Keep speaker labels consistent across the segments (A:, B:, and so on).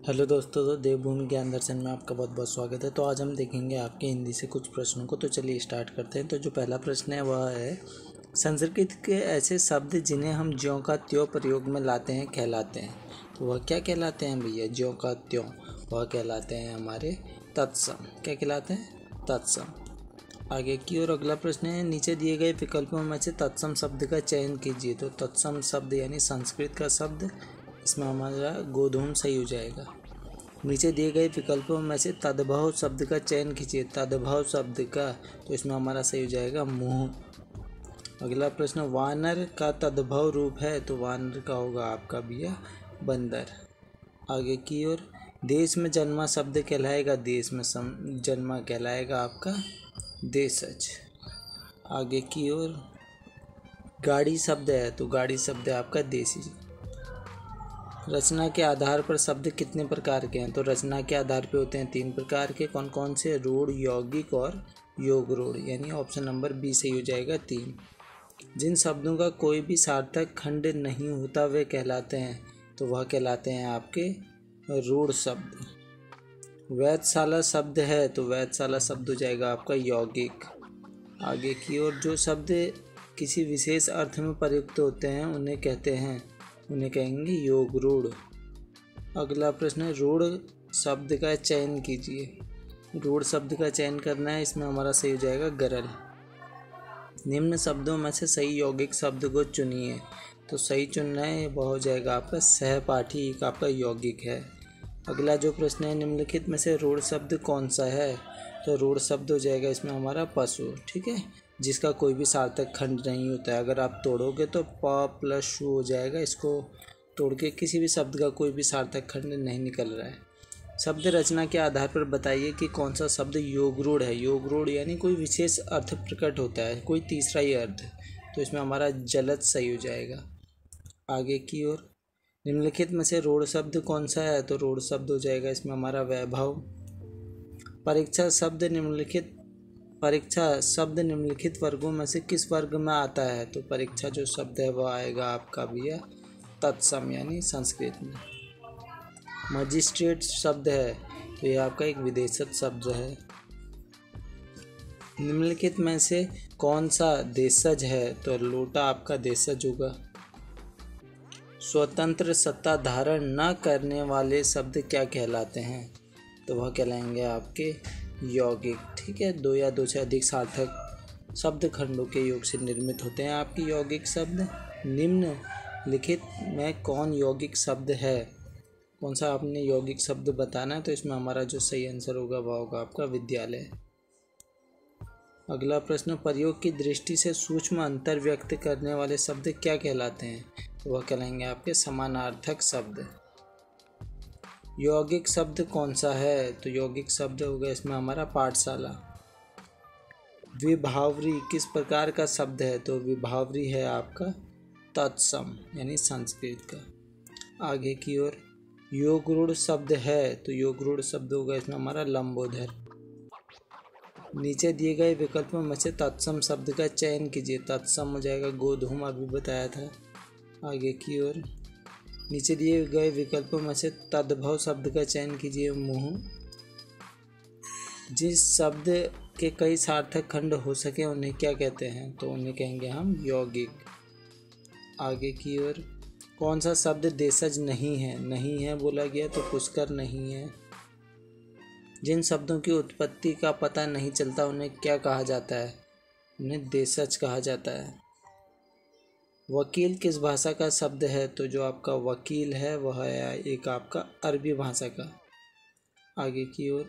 A: Hello दोस्तों, तो देवभूमि ज्ञान दर्शन में आपका बहुत बहुत स्वागत है। तो आज हम देखेंगे आपके हिंदी से कुछ प्रश्नों को। तो चलिए स्टार्ट करते हैं। तो जो पहला प्रश्न है वह है, संस्कृत के ऐसे शब्द जिन्हें हम ज्यों का त्यों प्रयोग में लाते हैं कहलाते हैं। तो वह क्या कहलाते हैं भैया? ज्यों का त्यों वह कहलाते हैं हमारे तत्सम। क्या कहलाते हैं? तत्सम। आगे की ओर अगला प्रश्न है, नीचे दिए गए विकल्पों में से तत्सम शब्द का चयन कीजिए। तो तत्सम शब्द यानी संस्कृत का शब्द, इसमें हमारा गोधूम सही हो जाएगा। नीचे दिए गए विकल्पों में से तद्भव शब्द का चयन कीजिए। तद्भव शब्द का, तो इसमें हमारा सही हो जाएगा मुँह। अगला प्रश्न, वानर का तद्भव रूप है। तो वानर का होगा आपका भैया बंदर। आगे की ओर, देश में जन्मा शब्द कहलाएगा। देश में जन्मा कहलाएगा आपका देशज। आगे की ओर, गाड़ी शब्द है। तो गाड़ी शब्द है आपका देसी। रचना के आधार पर शब्द कितने प्रकार के हैं? तो रचना के आधार पे होते हैं 3 प्रकार के। कौन कौन से? रूढ़, यौगिक और योग रूढ़, यानी ऑप्शन नंबर बी सही हो जाएगा 3। जिन शब्दों का कोई भी सार्थक खंड नहीं होता वे कहलाते हैं। तो वह कहलाते हैं आपके रूढ़ शब्द। वेधशाला शब्द है। तो वेधशाला शब्द हो जाएगा आपका यौगिक। आगे की ओर, जो शब्द किसी विशेष अर्थ में प्रयुक्त होते हैं उन्हें कहेंगे योग रूढ़। अगला प्रश्न है, रूढ़ शब्द का चयन कीजिए। रूढ़ शब्द का चयन करना है, इसमें हमारा सही हो जाएगा गरल। निम्न शब्दों में से सही यौगिक शब्द को चुनिए। तो सही चुनना है, वह हो जाएगा आपका सहपाठी, एक आपका यौगिक है। अगला जो प्रश्न है, निम्नलिखित में से रूढ़ शब्द कौन सा है? तो रूढ़ शब्द हो जाएगा इसमें हमारा पशु। ठीक है, जिसका कोई भी सार्थक खंड नहीं होता है। अगर आप तोड़ोगे तो प प्लस शु हो जाएगा। इसको तोड़ के किसी भी शब्द का कोई भी सार्थक खंड नहीं निकल रहा है। शब्द रचना के आधार पर बताइए कि कौन सा शब्द योग रूढ़ है। योग रूढ़ यानी कोई विशेष अर्थ प्रकट होता है, कोई तीसरा ही अर्थ। तो इसमें हमारा जलद सही हो जाएगा। आगे की ओर, निम्नलिखित में से रूढ़ शब्द कौन सा है? तो रूढ़ शब्द हो जाएगा इसमें हमारा वैभव। परीक्षा शब्द निम्नलिखित वर्गों में से किस वर्ग में आता है? तो परीक्षा जो शब्द है वह आएगा आपका भैया तत्सम, यानी संस्कृत में। मजिस्ट्रेट शब्द है, तो यह आपका एक विदेशज शब्द है। निम्नलिखित में से कौन सा देशज है? तो लोटा आपका देशज होगा। स्वतंत्र सत्ता धारण न करने वाले शब्द क्या कहलाते हैं? तो वह कहलाएंगे आपके यौगिक। ठीक है, 2 या 2 से अधिक सार्थक शब्द खंडों के योग से निर्मित होते हैं आपके यौगिक शब्द। निम्नलिखित में कौन यौगिक शब्द है? कौन सा आपने यौगिक शब्द बताना है। तो इसमें हमारा जो सही आंसर होगा वह होगा आपका विद्यालय। अगला प्रश्न, प्रयोग की दृष्टि से सूक्ष्म अंतर व्यक्त करने वाले शब्द क्या कहलाते हैं? तो वह कहलाएंगे आपके समानार्थक शब्द। यौगिक शब्द कौन सा है? तो यौगिक शब्द होगा इसमें हमारा पाठशाला। विभावरी किस प्रकार का शब्द है? तो विभावरी है आपका तत्सम, यानी संस्कृत का। आगे की ओर, योग रूढ़ शब्द है। तो योग रूढ़ शब्द होगा इसमें हमारा लंबोदर। नीचे दिए गए विकल्पों में से तत्सम शब्द का चयन कीजिए। तत्सम हो जाएगा गोधूम, अभी बताया था। आगे की ओर, नीचे दिए गए विकल्पों में से तद्भव शब्द का चयन कीजिए। मुँह। जिस शब्द के कई सार्थक खंड हो सके उन्हें क्या कहते हैं? तो उन्हें कहेंगे हम यौगिक। आगे की ओर, कौन सा शब्द देशज नहीं है? नहीं है बोला गया तो पुष्कर नहीं है। जिन शब्दों की उत्पत्ति का पता नहीं चलता उन्हें क्या कहा जाता है? उन्हें देशज कहा जाता है। वकील किस भाषा का शब्द है? तो जो आपका वकील है वह है एक आपका अरबी भाषा का। आगे की ओर,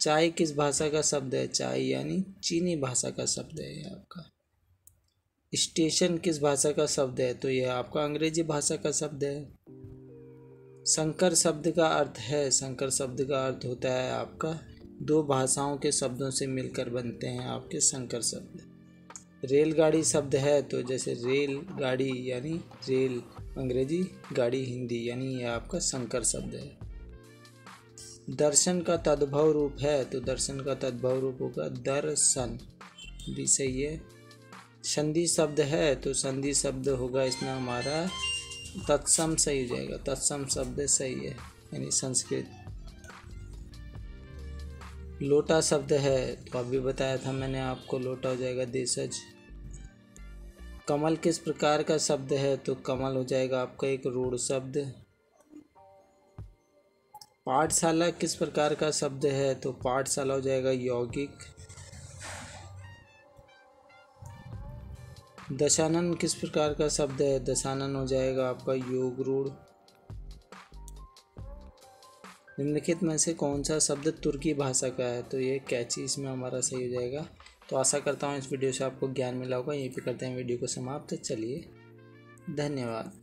A: चाय किस भाषा का शब्द है? चाय यानी चीनी भाषा का शब्द है यह आपका। स्टेशन किस भाषा का शब्द है? तो यह आपका अंग्रेजी भाषा का शब्द है। संकर शब्द का अर्थ है, संकर शब्द का अर्थ होता है आपका 2 भाषाओं के शब्दों से मिलकर बनते हैं आपके संकर शब्द। रेलगाड़ी शब्द है, तो जैसे रेल गाड़ी यानी रेल अंग्रेजी, गाड़ी हिंदी, यानी यह आपका संकर शब्द है। दर्शन का तद्भव रूप है। तो दर्शन का तद्भव रूप होगा दर्शन, भी सही है। संधि शब्द है। तो संधि शब्द होगा इसमें हमारा तत्सम, सही हो जाएगा। तत्सम शब्द सही है। यानी संस्कृत। लोटा शब्द है तो अभी बताया था मैंने आपको, लोटा हो जाएगा देशज। कमल किस प्रकार का शब्द है, तो कमल हो जाएगा आपका एक रूढ़ शब्द। पाठशाला किस प्रकार का शब्द है, तो पाठशाला हो जाएगा यौगिक। दशानन किस प्रकार का शब्द है, दशानन हो जाएगा आपका योग रूढ़। निम्नलिखित में से कौन सा शब्द तुर्की भाषा का है, तो ये कैची इसमें हमारा सही हो जाएगा। तो आशा करता हूँ इस वीडियो से आपको ज्ञान मिला होगा। यहीं पे करते हैं वीडियो को समाप्त। चलिए, धन्यवाद।